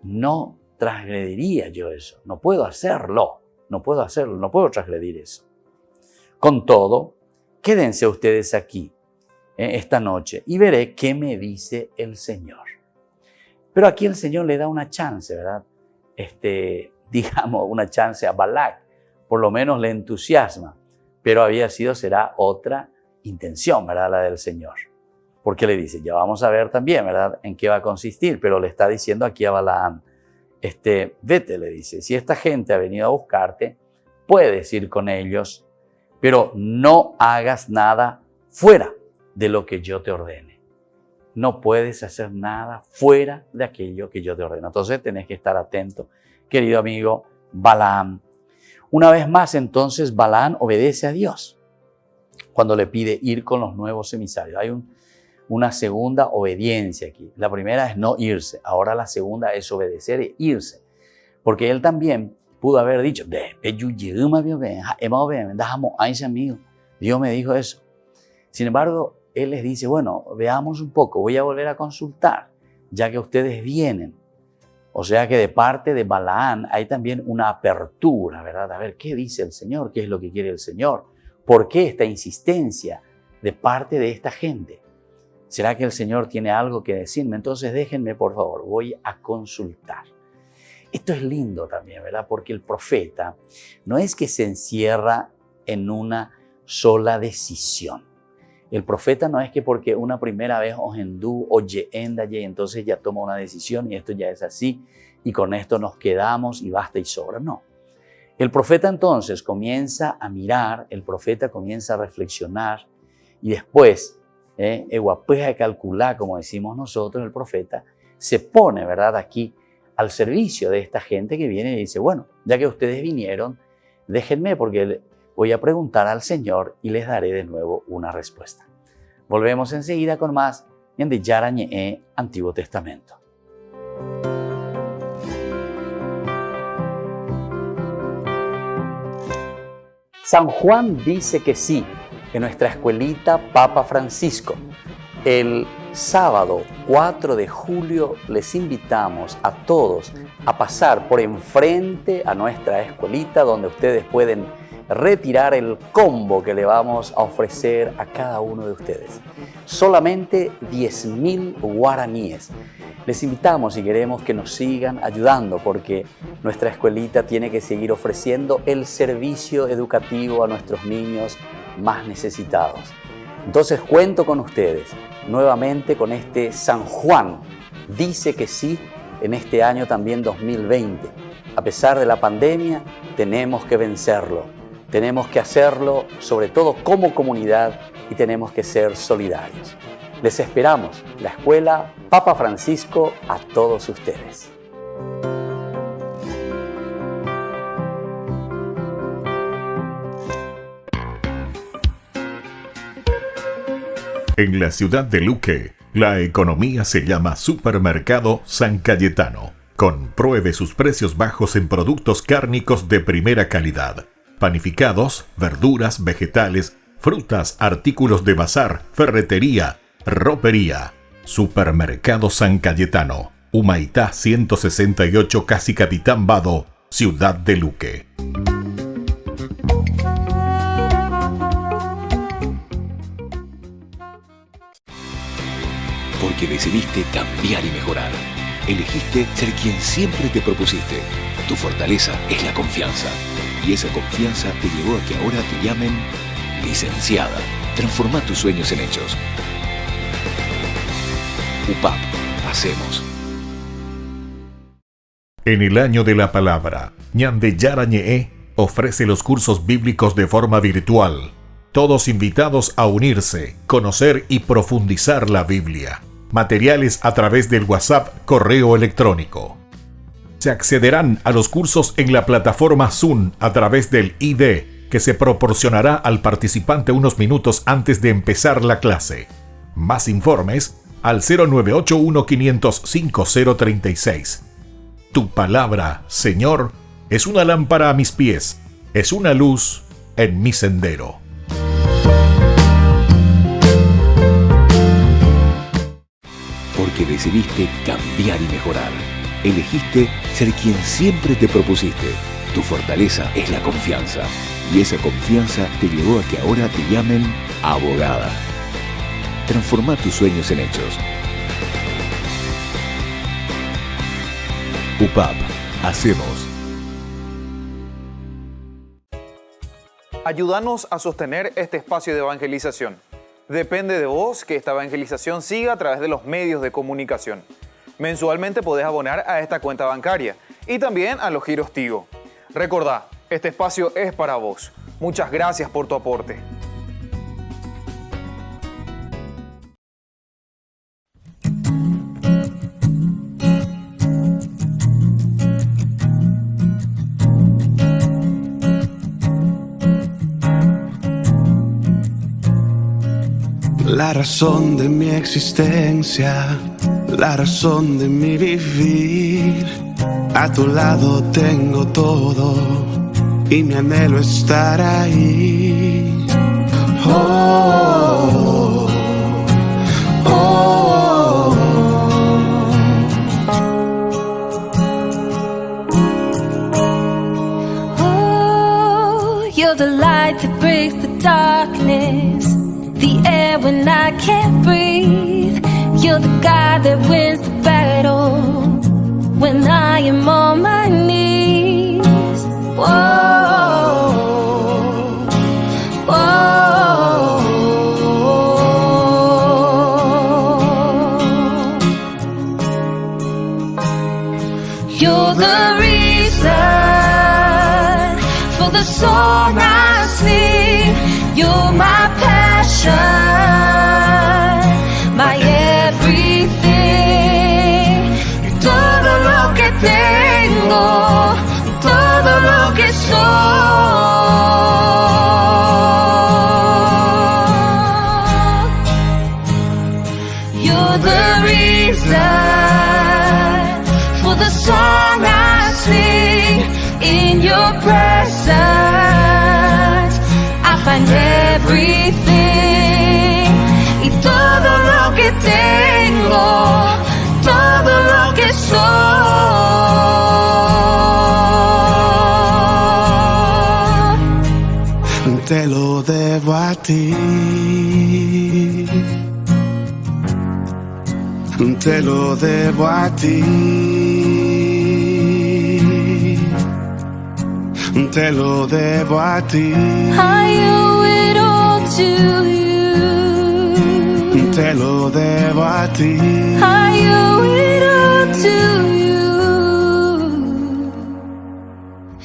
A: No transgrediría yo eso, no puedo hacerlo, no puedo transgredir eso. Con todo, quédense ustedes aquí esta noche y veré qué me dice el Señor. Pero aquí el Señor le da una chance, ¿verdad? Una chance a Balac, por lo menos le entusiasma, pero será otra intención, ¿verdad? La del Señor. Porque le dice, ya vamos a ver también, ¿verdad? En qué va a consistir, pero le está diciendo aquí a Balaam, vete, le dice, si esta gente ha venido a buscarte, puedes ir con ellos, pero no hagas nada fuera de lo que yo te ordene. No puedes hacer nada fuera de aquello que yo te ordeno. Entonces tenés que estar atento, querido amigo Balaam. Una vez más, entonces, Balaam obedece a Dios cuando le pide ir con los nuevos emisarios. Hay una segunda obediencia aquí. La primera es no irse. Ahora la segunda es obedecer e irse. Porque él también pudo haber dicho, Dios me dijo eso. Sin embargo, él les dice, bueno, veamos un poco, voy a volver a consultar, ya que ustedes vienen. O sea que de parte de Balaam hay también una apertura, ¿verdad? A ver, ¿qué dice el Señor? ¿Qué es lo que quiere el Señor? ¿Por qué esta insistencia de parte de esta gente? ¿Será que el Señor tiene algo que decirme? Entonces déjenme, por favor, voy a consultar. Esto es lindo también, ¿verdad? Porque el profeta no es que se encierra en una sola decisión. El profeta no es que porque una primera vez ogendú o y entonces ya toma una decisión y esto ya es así y con esto nos quedamos y basta y sobra. No. El profeta entonces comienza a mirar, el profeta comienza a reflexionar y después, de calcular, como decimos nosotros, el profeta se pone, ¿verdad?, aquí al servicio de esta gente que viene y dice, bueno, ya que ustedes vinieron, déjenme porque voy a preguntar al Señor y les daré de nuevo una respuesta. Volvemos enseguida con más en de Yara Ñe'e Antiguo Testamento. San Juan dice que sí, en nuestra escuelita Papa Francisco. El sábado 4 de julio les invitamos a todos a pasar por enfrente a nuestra escuelita, donde ustedes pueden retirar el combo que le vamos a ofrecer a cada uno de ustedes. Solamente 10.000 guaraníes. Les invitamos y queremos que nos sigan ayudando, porque nuestra escuelita tiene que seguir ofreciendo el servicio educativo a nuestros niños más necesitados. Entonces cuento con ustedes nuevamente con este San Juan. Dice que sí en este año también 2020. A pesar de la pandemia, tenemos que vencerlo. Tenemos que hacerlo sobre todo como comunidad y tenemos que ser solidarios. Les esperamos, la Escuela Papa Francisco, a todos ustedes.
B: En la ciudad de Luque, la economía se llama Supermercado San Cayetano. Compruebe sus precios bajos en productos cárnicos de primera calidad. Panificados, verduras, vegetales, frutas, artículos de bazar, ferretería, ropería. Supermercado San Cayetano, Humaitá 168, Casi Capitán Vado, Ciudad de Luque.
G: Porque decidiste cambiar y mejorar. Elegiste ser quien siempre te propusiste. Tu fortaleza es la confianza. Y esa confianza te llevó a que ahora te llamen licenciada. Transforma tus sueños en hechos. UPAP, hacemos.
B: En el año de la palabra, Ñande Yara Ñe'e ofrece los cursos bíblicos de forma virtual. Todos invitados a unirse, conocer y profundizar la Biblia. Materiales a través del WhatsApp, correo electrónico. Se accederán a los cursos en la plataforma Zoom a través del ID, que se proporcionará al participante unos minutos antes de empezar la clase. Más informes al 0981-500-5036. Tu palabra, Señor, es una lámpara a mis pies, es una luz en mi sendero.
G: Porque decidiste cambiar y mejorar. Elegiste ser quien siempre te propusiste. Tu fortaleza es la confianza. Y esa confianza te llevó a que ahora te llamen abogada. Transforma tus sueños en hechos. UPAP, hacemos.
H: Ayúdanos a sostener este espacio de evangelización. Depende de vos que esta evangelización siga a través de los medios de comunicación. Mensualmente podés abonar a esta cuenta bancaria y también a los giros Tigo. Recordá, este espacio es para vos. Muchas gracias por tu aporte.
F: La razón de mi existencia, la razón de mi vivir. A tu lado tengo todo y mi anhelo estar ahí. Oh, oh,
E: Oh, you're the light that breaks the darkness, the air when I can't breathe. You're the God that wins the battle when I am on my knees. Whoa, whoa. You're the reason for the song I sing. You're my passion, my everything. Y todo lo que tengo, y todo lo que soy. You're the reason for the song I sing. In your presence tengo, todo lo que soy.
F: Te lo debo a ti. Te lo debo a ti. Te lo debo a ti.
E: I owe it all to you.
F: Te lo debo a ti.
E: I owe it all to you.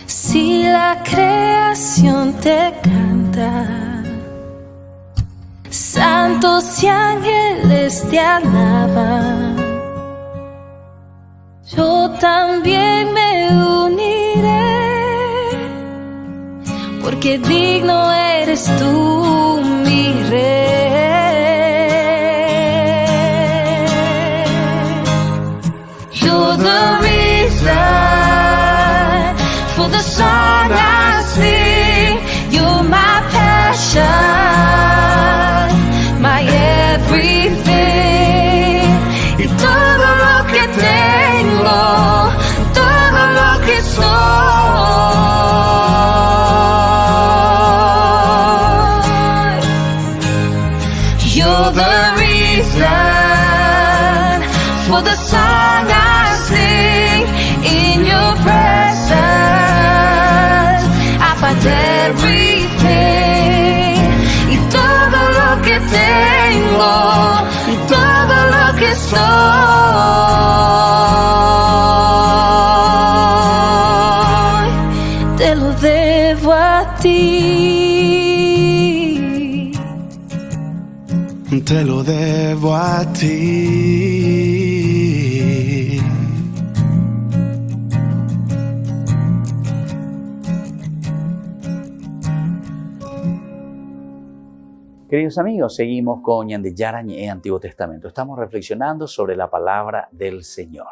E: Si la creación te canta, santos y ángeles te alaban, yo también me uniré, porque digno eres tú, mi rey. You're the reason for the song I sing. You're my passion, my everything. Y todo lo que tengo, todo lo que soy. You're the reason for the song I sing. In your presence I find everything. Y todo lo que tengo, y todo lo que soy, te lo debo a ti.
F: Te lo debo a ti.
A: Queridos amigos, seguimos con Ñandeyara Ñe'e Antiguo Testamento. Estamos reflexionando sobre la palabra del Señor.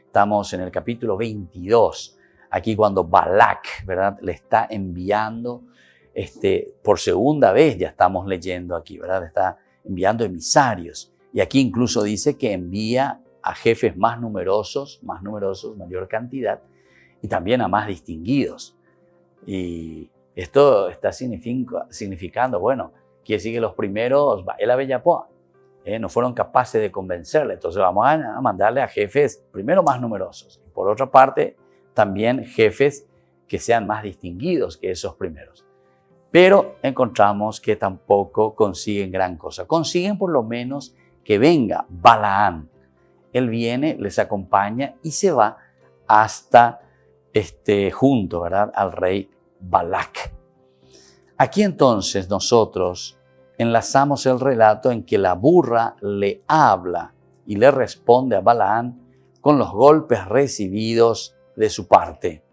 A: Estamos en el capítulo 22, aquí cuando Balac, ¿verdad?, le está enviando, por segunda vez ya estamos leyendo aquí, ¿verdad?, está enviando emisarios. Y aquí incluso dice que envía a jefes más numerosos, mayor cantidad, y también a más distinguidos. Y esto está significando, bueno, quiere decir que los primeros, el Abellapoa, no fueron capaces de convencerle. Entonces vamos a mandarle a jefes, primero más numerosos. Y por otra parte, también jefes que sean más distinguidos que esos primeros. Pero encontramos que tampoco consiguen gran cosa. Consiguen por lo menos que venga Balaam. Él viene, les acompaña y se va hasta junto, ¿verdad?, al rey Balac. Aquí entonces nosotros enlazamos el relato en que la burra le habla y le responde a Balaam con los golpes recibidos de su parte.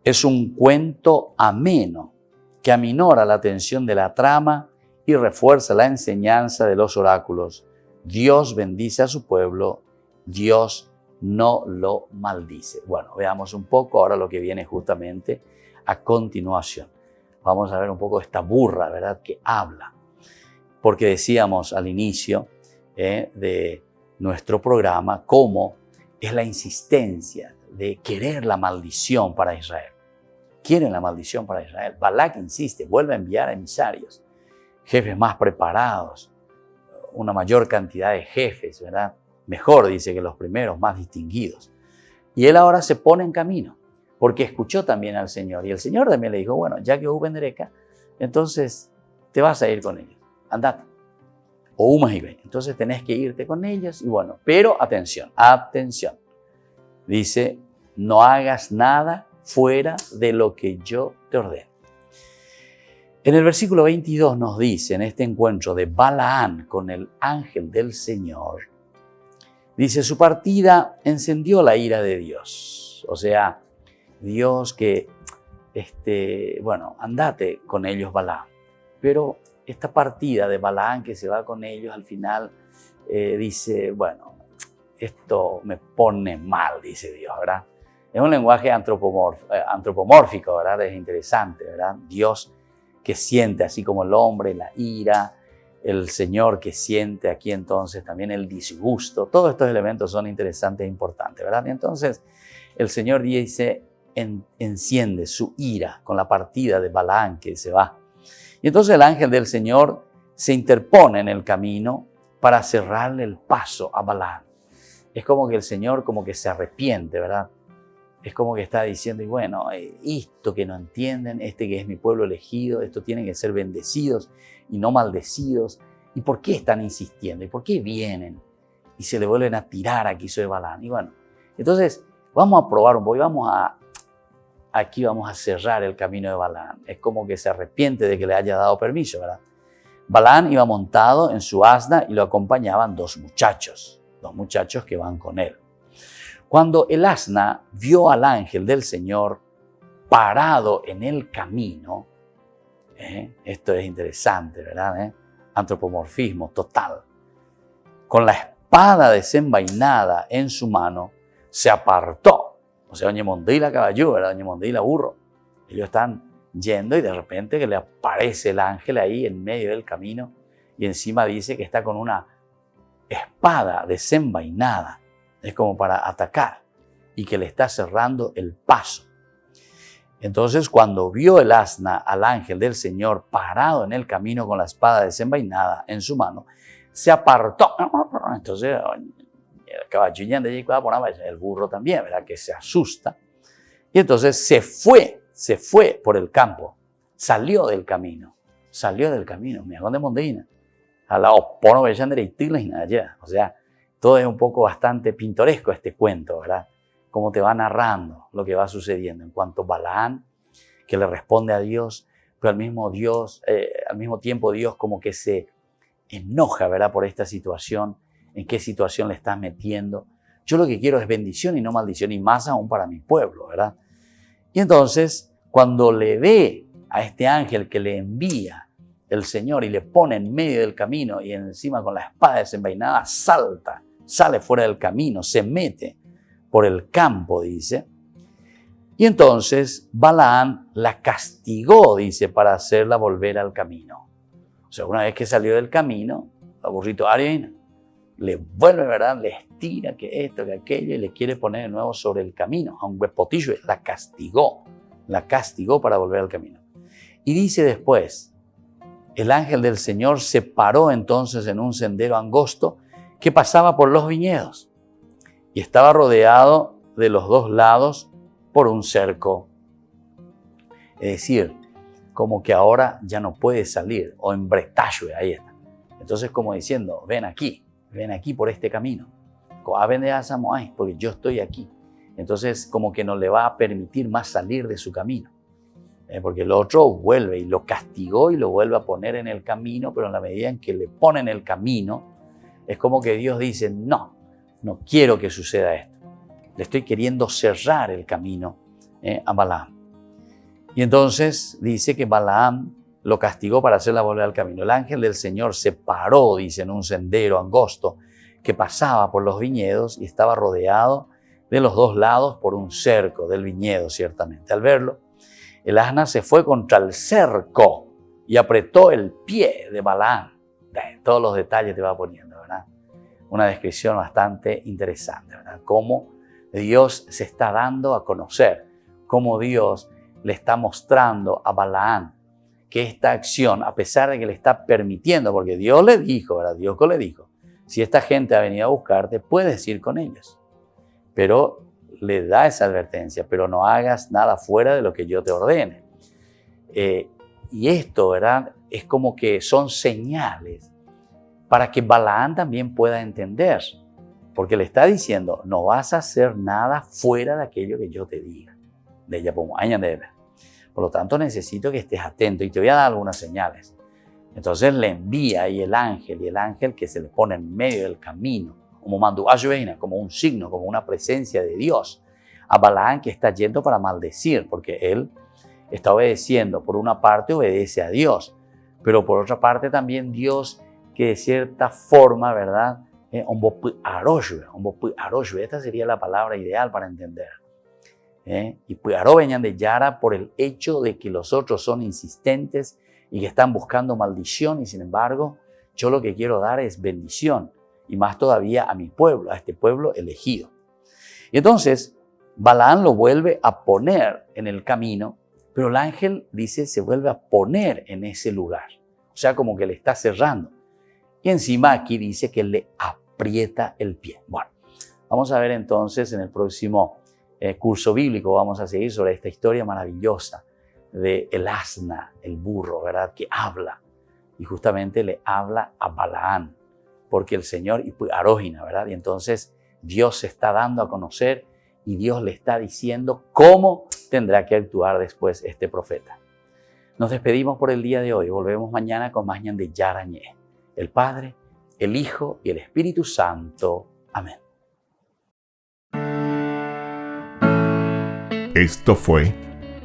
A: Es un cuento ameno que aminora la tensión de la trama y refuerza la enseñanza de los oráculos. Dios bendice a su pueblo, Dios no lo maldice. Bueno, veamos un poco ahora lo que viene justamente a continuación. Vamos a ver un poco esta burra, ¿verdad?, que habla. Porque decíamos al inicio de nuestro programa cómo es la insistencia de querer la maldición para Israel. Quieren la maldición para Israel. Balac insiste, vuelve a enviar emisarios, jefes más preparados, una mayor cantidad de jefes, ¿verdad? Mejor, dice, que los primeros, más distinguidos. Y él ahora se pone en camino, porque escuchó también al Señor. Y el Señor también le dijo, bueno, ya que hubo Bendereca, entonces te vas a ir con ellos. Andate. O Umas y ven. Entonces tenés que irte con ellos. Y bueno, pero atención. Dice, no hagas nada fuera de lo que yo te ordeno. En el versículo 22 nos dice, en este encuentro de Balaam con el ángel del Señor, dice, su partida encendió la ira de Dios. O sea, Dios que, bueno, andate con ellos, Balaam. Pero esta partida de Balaam que se va con ellos al final dice, bueno, esto me pone mal, dice Dios, ¿verdad? Es un lenguaje antropomórfico, ¿verdad? Es interesante, ¿verdad? Dios que siente así como el hombre la ira, el Señor que siente aquí entonces también el disgusto. Todos estos elementos son interesantes e importantes, ¿verdad? Y entonces el Señor dice, enciende su ira con la partida de Balaam que se va. Y entonces el ángel del Señor se interpone en el camino para cerrarle el paso a Balaam. Es como que el Señor como que se arrepiente, ¿verdad? Es como que está diciendo, y bueno, esto que no entienden, este que es mi pueblo elegido, esto tienen que ser bendecidos y no maldecidos. ¿Y por qué están insistiendo? ¿Y por qué vienen? Y se le vuelven a tirar aquí sobre Balaam. Y bueno, entonces vamos a probar un poco y aquí vamos a cerrar el camino de Balaam. Es como que se arrepiente de que le haya dado permiso, ¿verdad? Balaam iba montado en su asna y lo acompañaban dos muchachos que van con él. Cuando el asna vio al ángel del Señor parado en el camino, esto es interesante, ¿verdad? Antropomorfismo total. Con la espada desenvainada en su mano, se apartó. O sea, doña Mondila caballú, ¿verdad? Doña Mondila burro. Ellos están yendo y de repente que le aparece el ángel ahí en medio del camino y encima dice que está con una espada desenvainada. Es como para atacar y que le está cerrando el paso. Entonces, cuando vio el asna al ángel del Señor parado en el camino con la espada desenvainada en su mano, se apartó. Entonces, el caballillo de el burro también, ¿verdad? Que se asusta. Y entonces se fue por el campo, salió del camino, me hago de mondina. A la opono veían dereitiles y nada ya. O sea, todo es un poco bastante pintoresco este cuento, ¿verdad? Cómo te va narrando lo que va sucediendo en cuanto a Balaam, que le responde a Dios, pero al mismo tiempo Dios como que se enoja, ¿verdad? Por esta situación, en qué situación le estás metiendo. Yo lo que quiero es bendición y no maldición, y más aún para mi pueblo, ¿verdad? Y entonces, cuando le ve a este ángel que le envía el Señor y le pone en medio del camino y encima con la espada desenvainada, sale fuera del camino, se mete por el campo, dice. Y entonces Balaam la castigó, dice, para hacerla volver al camino. O sea, una vez que salió del camino, el burrito Ariel le vuelve, ¿verdad? Le estira que esto, que aquello y le quiere poner de nuevo sobre el camino. A un huepotillo la castigó para volver al camino. Y dice después, el ángel del Señor se paró entonces en un sendero angosto que pasaba por los viñedos y estaba rodeado de los dos lados por un cerco. Es decir, como que ahora ya no puede salir, o en bretallo, ahí está. Entonces como diciendo, ven aquí por este camino. Porque yo estoy aquí. Entonces como que no le va a permitir más salir de su camino. Porque el otro vuelve y lo castigó y lo vuelve a poner en el camino, pero en la medida en que le pone en el camino, es como que Dios dice, no quiero que suceda esto. Le estoy queriendo cerrar el camino a Balaam. Y entonces dice que Balaam lo castigó para hacerla volver al camino. El ángel del Señor se paró, dice, en un sendero angosto que pasaba por los viñedos y estaba rodeado de los dos lados por un cerco del viñedo, ciertamente. Al verlo, el asna se fue contra el cerco y apretó el pie de Balaam. Todos los detalles te va poniendo, ¿verdad? Una descripción bastante interesante, ¿verdad? Cómo Dios se está dando a conocer, cómo Dios le está mostrando a Balaam que esta acción, a pesar de que le está permitiendo, porque Dios le dijo, ¿verdad? Dios le dijo, si esta gente ha venido a buscarte, puedes ir con ellos. Pero le da esa advertencia, pero no hagas nada fuera de lo que yo te ordene. Y esto, ¿verdad? Es como que son señales para que Balaam también pueda entender, porque le está diciendo, no vas a hacer nada fuera de aquello que yo te diga. De ella como añadir. Por lo tanto, necesito que estés atento y te voy a dar algunas señales. Entonces le envía ahí el ángel, y el ángel que se le pone en medio del camino, como mandó a Joveina, como un signo, como una presencia de Dios, a Balaam, que está yendo para maldecir, porque él está obedeciendo. Por una parte obedece a Dios, pero por otra parte también Dios, que de cierta forma, ¿verdad? Esta sería la palabra ideal para entender. Y Puaró venían de Yara por el hecho de que los otros son insistentes y que están buscando maldición, y sin embargo Yo lo que quiero dar es bendición, y más todavía a mi pueblo, a este pueblo elegido. Y entonces Balaam lo vuelve a poner en el camino, pero el ángel dice se vuelve a poner en ese lugar. O sea, como que le está cerrando. Y encima aquí dice que le aprieta el pie. Bueno, vamos a ver entonces en el próximo curso bíblico, vamos a seguir sobre esta historia maravillosa de el asna, el burro, ¿verdad? Que habla. Y justamente le habla a Balaam, porque el Señor, y Arógina, ¿verdad? Y entonces Dios se está dando a conocer y Dios le está diciendo cómo tendrá que actuar después este profeta. Nos despedimos por el día de hoy. Volvemos mañana con más Ñan de Yarañé. El Padre, el Hijo y el Espíritu Santo. Amén.
B: Esto fue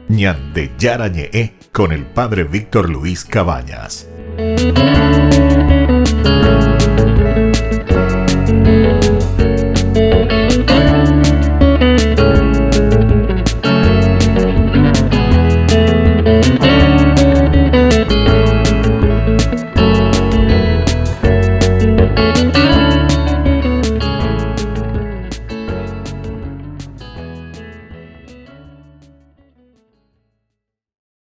B: Ñan de Yarañé con el Padre Víctor Luis Cabañas.